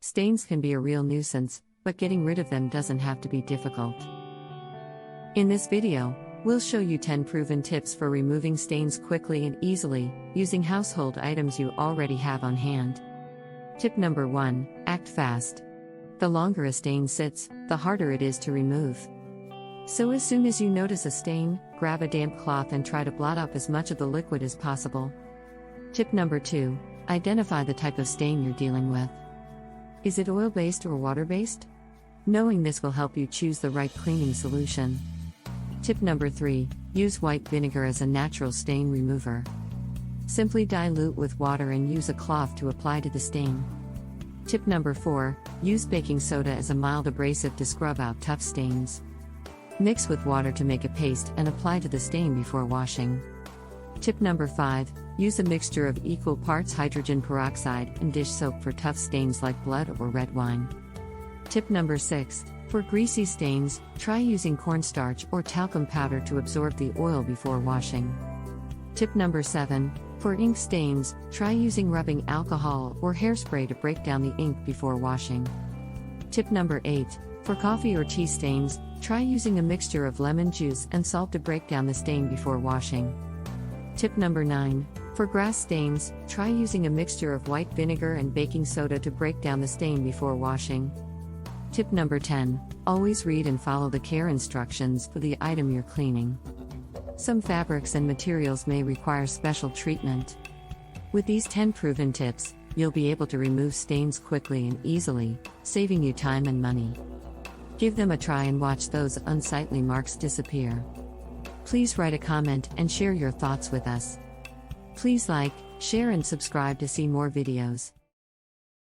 Stains can be a real nuisance, but getting rid of them doesn't have to be difficult. In this video, we'll show you 10 proven tips for removing stains quickly and easily, using household items you already have on hand. Tip number 1, act fast. The longer a stain sits, the harder it is to remove. So as soon as you notice a stain, grab a damp cloth and try to blot up as much of the liquid as possible. Tip number 2, identify the type of stain you're dealing with. Is it oil-based or water-based? Knowing this will help you choose the right cleaning solution. Tip number 3, use white vinegar as a natural stain remover. Simply dilute with water and use a cloth to apply to the stain. Tip number 4, use baking soda as a mild abrasive to scrub out tough stains. Mix with water to make a paste and apply to the stain before washing. Tip number 5, use a mixture of equal parts hydrogen peroxide and dish soap for tough stains like blood or red wine. Tip number 6, for greasy stains, try using cornstarch or talcum powder to absorb the oil before washing. Tip number 7, for ink stains, try using rubbing alcohol or hairspray to break down the ink before washing. Tip number 8, for coffee or tea stains, try using a mixture of lemon juice and salt to break down the stain before washing. Tip number 9, for grass stains, try using a mixture of white vinegar and baking soda to break down the stain before washing. Tip number 10, always read and follow the care instructions for the item you're cleaning. Some fabrics and materials may require special treatment. With these 10 proven tips, you'll be able to remove stains quickly and easily, saving you time and money. Give them a try and watch those unsightly marks disappear. Please write a comment and share your thoughts with us. Please like, share and subscribe to see more videos.